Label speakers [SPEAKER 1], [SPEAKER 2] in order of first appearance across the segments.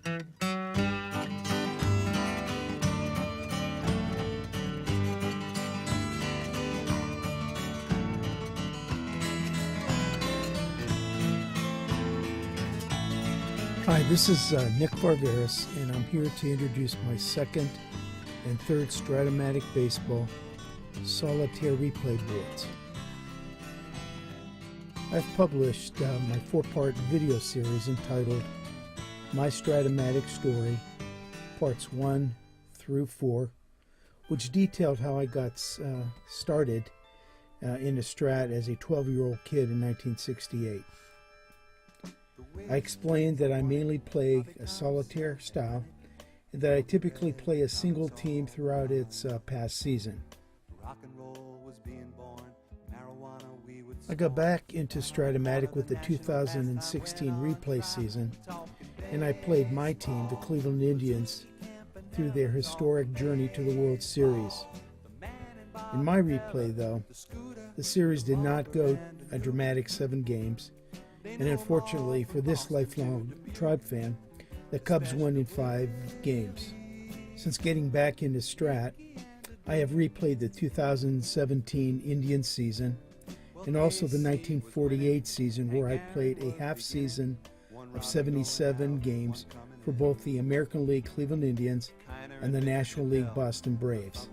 [SPEAKER 1] Hi, this is Nick Barveris, and I'm here to introduce my second and third Strat-O-MATIC baseball Solitaire replay boards. I've published my four-part video series entitled My Strat-O-MATIC Story, Parts 1 through 4, which detailed how I got started into Strat as a 12-year-old kid in 1968. I explained that I mainly play a solitaire style and that I typically play a single team throughout its past season. I got back into Strat-O-MATIC with the 2016 replay season, and I played my team, the Cleveland Indians, through their historic journey to the World Series. In my replay, though, the series did not go a dramatic 7 games, and unfortunately for this lifelong Tribe fan, the Cubs won in 5 games. Since getting back into Strat, I have replayed the 2017 Indian season and also the 1948 season, where I played a half season of 77 games for both the American League Cleveland Indians and the National League Boston Braves.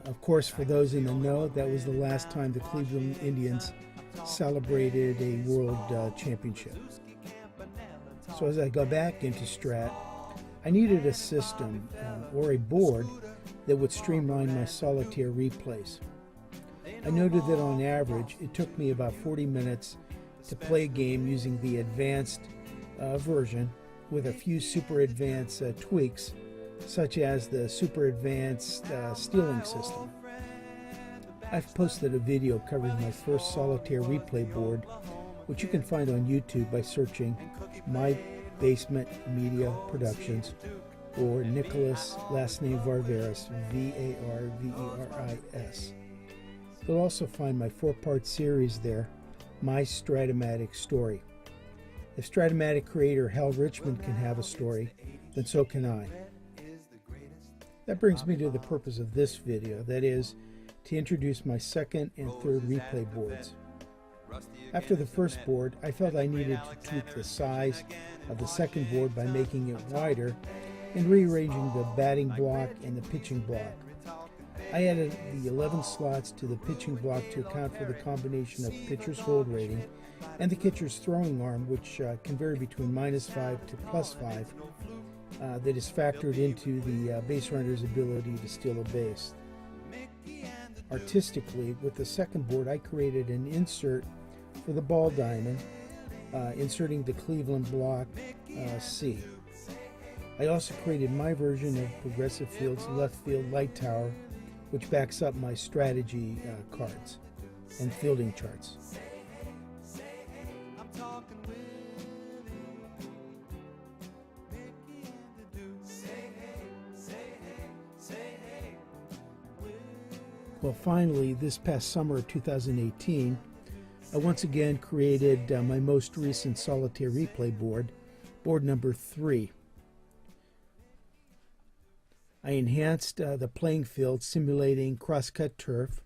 [SPEAKER 1] Of course, for those in the know, that was the last time the Cleveland Indians celebrated a world championship. So as I got back into Strat, I needed a system or a board that would streamline my solitaire replays. I noted that on average it took me about 40 minutes to play a game using the advanced version with a few super advanced tweaks, such as the super advanced stealing system. I've posted a video covering my first solitaire replay board, which you can find on YouTube by searching My Basement Media Productions or Nicholas, last name Varveris, V-A-R-V-E-R-I-S. You'll also find my 4-part series there, My Strat-O-MATIC Story. If Strat-O-MATIC creator Hal Richmond can have a story, then so can I. That brings me to the purpose of this video, that is, to introduce my second and third replay boards. After the first board, I felt I needed to tweak the size of the second board by making it wider and rearranging the batting block and the pitching block. I added the 11 slots to the pitching block to account for the combination of pitcher's hold rating and the catcher's throwing arm, which can vary between -5 to +5, that is factored into the base runner's ability to steal a base. Artistically, with the second board, I created an insert for the ball diamond, inserting the Cleveland block C. I also created my version of Progressive Field's left field light tower, which backs up my strategy cards and fielding charts. Well, finally, this past summer of 2018, I once again created my most recent solitaire replay board, board number 3. I enhanced the playing field, simulating cross-cut turf,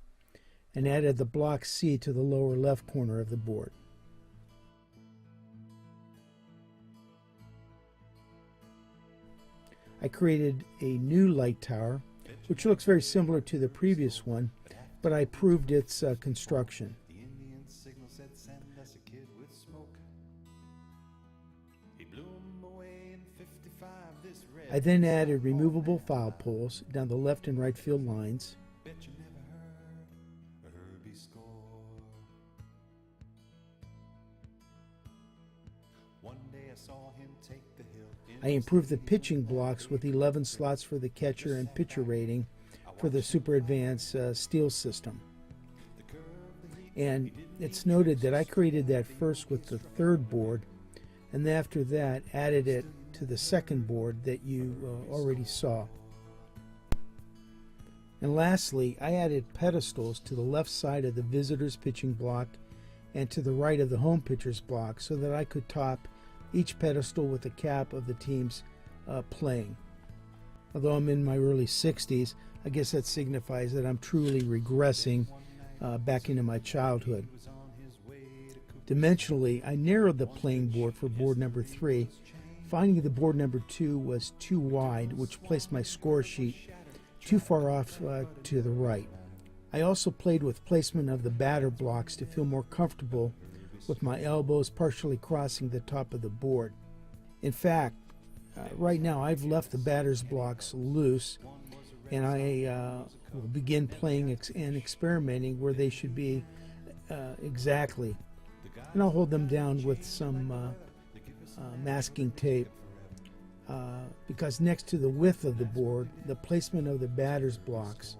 [SPEAKER 1] and added the block C to the lower left corner of the board. I created a new light tower, which looks very similar to the previous one, but I improved its construction. I then added removable foul poles down the left and right field lines. I improved the pitching blocks with 11 slots for the catcher and pitcher rating for the super advanced steal system. And it's noted that I created that first with the third board, and after that added it to the second board that you already saw. And lastly, I added pedestals to the left side of the visitor's pitching block and to the right of the home pitcher's block so that I could top each pedestal with a cap of the teams playing. Although I'm in my early 60s, I guess that signifies that I'm truly regressing back into my childhood. Dimensionally, I narrowed the playing board for board number 3, finding the board number 2 was too wide, which placed my score sheet too far off to the right. I also played with placement of the batter blocks to feel more comfortable with my elbows partially crossing the top of the board. In fact, right now I've left the batter's blocks loose, and I will begin playing and experimenting where they should be exactly. And I'll hold them down with some masking tape because next to the width of the board, the placement of the batter's blocks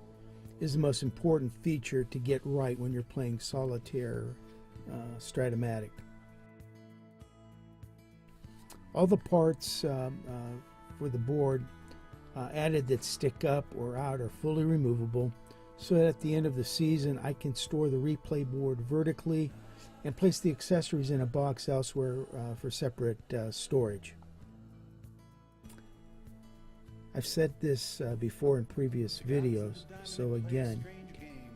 [SPEAKER 1] is the most important feature to get right when you're playing solitaire Strat-O-MATIC. All the parts for the board added that stick up or out are fully removable, so that at the end of the season I can store the replay board vertically and place the accessories in a box elsewhere for separate storage. I've said this before in previous videos, so again,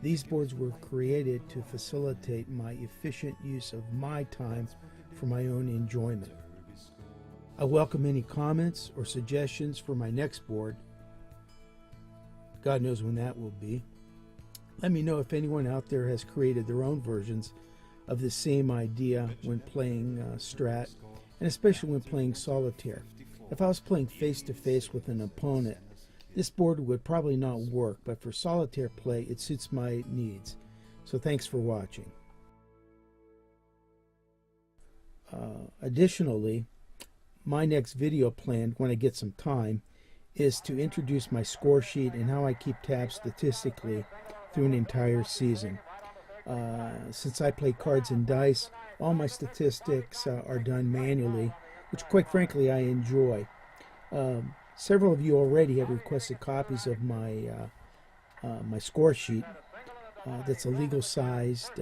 [SPEAKER 1] these boards were created to facilitate my efficient use of my time for my own enjoyment. I welcome any comments or suggestions for my next board. God knows when that will be. Let me know if anyone out there has created their own versions of the same idea when playing Strat, and especially when playing Solitaire. If I was playing face-to-face with an opponent, this board would probably not work, but for Solitaire play, it suits my needs. So thanks for watching. Additionally, my next video planned, when I get some time, is to introduce my score sheet and how I keep tabs statistically through an entire season. Since I play cards and dice, all my statistics are done manually, which quite frankly I enjoy. Several of you already have requested copies of my my score sheet. That's a legal-sized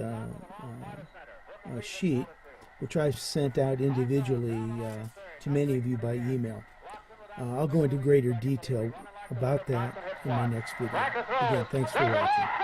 [SPEAKER 1] sheet, which I've sent out individually to many of you by email. I'll go into greater detail about that in my next video. Again, thanks for watching.